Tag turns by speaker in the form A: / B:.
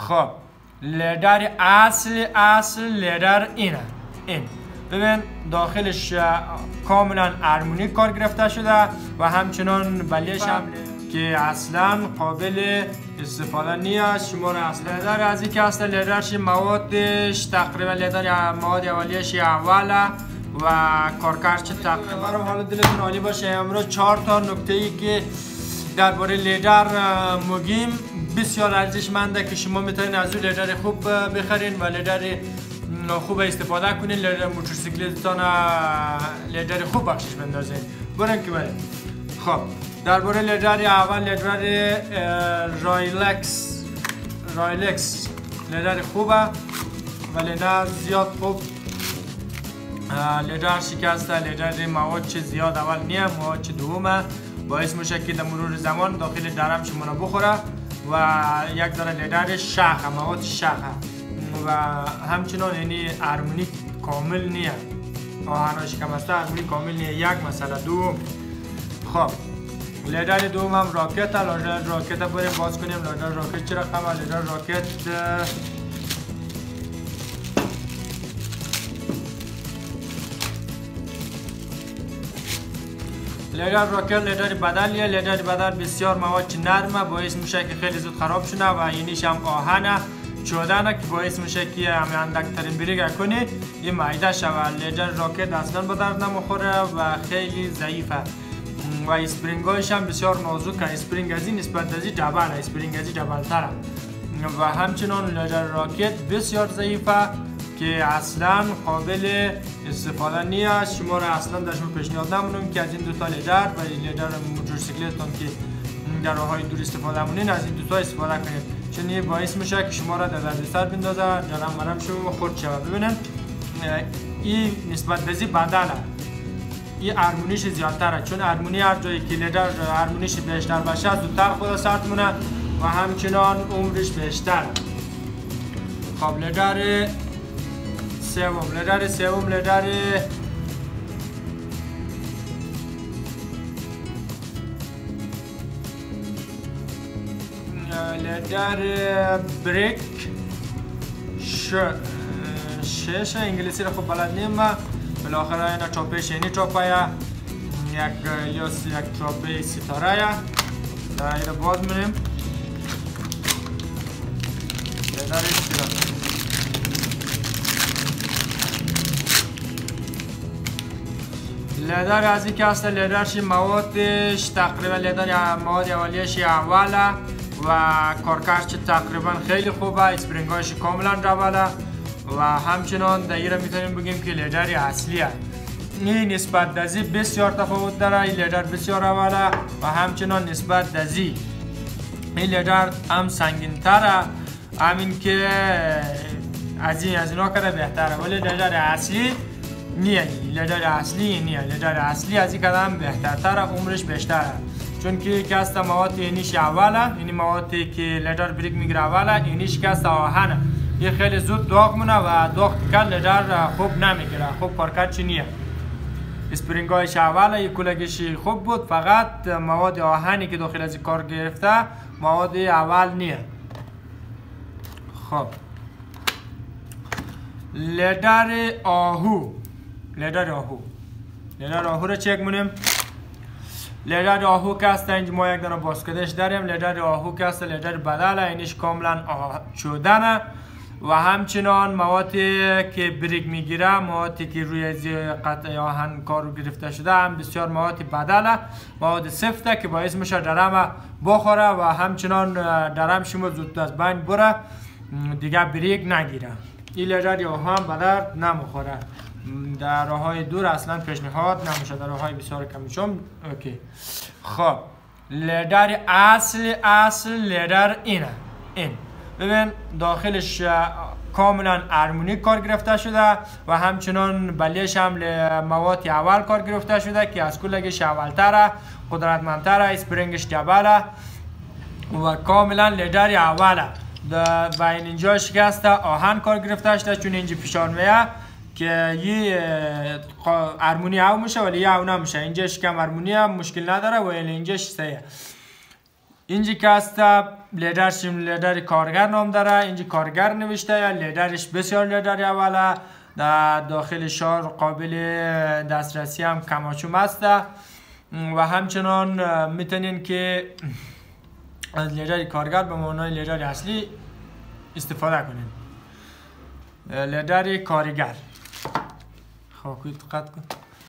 A: خب لیدر اصل لیدر اینه. این ببین داخلش کاملا ارمونیک کار گرفته شده و همچنان بلیش هم که اصلا قابل استفاده نیست. شما را اصلا لیدر از اینکه اصلا لیدرش موادش تقریبا لیدر مواد اولیش اوله و کارکردش تقریبا رو حالا دلتون عالی باشه. امروز 4 تا نکته ای که درباره لیدر میگیم بسیار ارزشمنده که شما میتونید از اون لیدر خوب بخرین و لیدر خوب استفاده کنین. لیدر موتورسیکلتتان لیدر خوب بخشش بندازین. برین که برین. خب درباره لیدر اول لیدر رایلکس لیدر خوبه ولی نه زیاد خوب. لیدر شکسته، لیدر مواد چه زیاد اول نیه، مواد چه دومه، باعث میشه که در مرور زمان داخل درم شما بخوره و یک داره لیدر شخه، مواد شخه و همچنان یعنی ارمونیک کامل نیه، آهن شکسته ارمونیک کامل نیه. یک مسئله. دوم خب لیدر دوم هم راکت. لیدر راکت بریم باز کنیم. لیدر راکت چه رقمه؟ لیدر راکت لیدر بدلیه. لیدر بدل بسیار مواد نرمه، باعث میشه که خیلی زود خراب شونه و اینیش هم آهنه چودنه که باعث میشه که همه اندکترین بریگ کنی این معده شود. لیدر راکت اصلا به درد نمیخوره و خیلی ضعیفه و اسپرینگایش هم بسیار نازکه. اسپرینگ از این نسبت از این دبل، اسپرینگ از این دبل تره و همچنان لیدر راکت بسیار ضعیفه که اصلا قابل استفاده نیست. شما را اصلا در شما پیشنهاد نمونم که از این دوتا لیدر و لیدر موتورسیکلتتان که در راههای دور استفاده مونین از این دوتا استفاده کنید، چون این باعث میشه که شما را در دردسر بندازه، جرم شما خورد شود. ببینید این نسبت به بدله، این ارمونیش زیادتره، چون ارمونی هر جایی که لیدر ارمونیش بیشتر باشه زودتر خود سرد مونه و همچنان عمرش بیشتر. خب لیدر سوم لیدر بریک شش انگلیسی رو خوب بلد نیم. بالاخره اینا چاپش اینی چاپه یک چاپه ستاره دایره باز میریم. لیدر از این که اصلا لیدرش موادش تقریبا لیدر مواد اولیش اوله و کارکردش تقریبا خیلی خوبه، اسپرینگایش کاملا روله و همچنان دایره میتونیم بگیم که لیدر اصلیه. این نسبت دزی بسیار تفاوت داره. این لیدر بسیار اوله و همچنان نسبت دزی این لیدر هم سنگین تره، همین که از اینا کرده بهتره ولی لیدر اصلی نیه. لیدر اصلی از این کدام بهترتره، عمرش بیشتره، چون که کاست مواد اینیش اوله، یعنی موادی که لیدر بریک میگیره اوله، اینیش کاست آهنه، این خیلی زود داغ مونه و داغ کل لیدر خوب نمیگیره، خوب کارکردش نیه. اسپرینگایش اوله، یک کلگش خوب بود، فقط مواد آهنی که داخل از کار گرفته مواد اول نیه. خب لیدر آهو رو چک مونیم. لیدر آهو که است اینجا ما یک دانه باسکدش داریم. لیدر آهو که است لیدر بدله، اینش کاملا چودنه و همچنان موادی که بریک میگیره، موادی که روی قطعه آهن کارو گرفته شده هم بسیار مواد بدله، مواد سفته که باعث میشه درم بخوره و همچنان درم شما زود از بین بره دیگه بریک نگیره. این لیدر آهو هم به درد نمیخوره، در راههای دور اصلا پیشنهاد نمیشه، در راههای بسیار کمیشم. اوکی. خب لیدر اصل لیدر اینه. این ببین داخلش کاملا ارمونیک کار گرفته شده و همچنان بلیش هم مواد اول کار گرفته شده که از کلگش اولتره، قدرتمندتره، اسپرینگش دبله و کاملا لیدر اوله. بین اینجا شکسته آهن کار گرفته شده، چون اینجا فشار میه که یه ارمونی او میشه ولی یه او نمیشه. اینجا شکم ارمونی هم مشکل نداره و اینجا سیه. اینجا که هست لیدرش لیدر کارگر نام داره. اینجا کارگر نوشته یا لیدرش بسیار لیدر اوله. در داخل شهر قابل دسترسی هم کماچوم هست و همچنان میتونین که از لیدر کارگر به معنای لیدر اصلی استفاده کنین. لیدر کارگر خب دقت کن.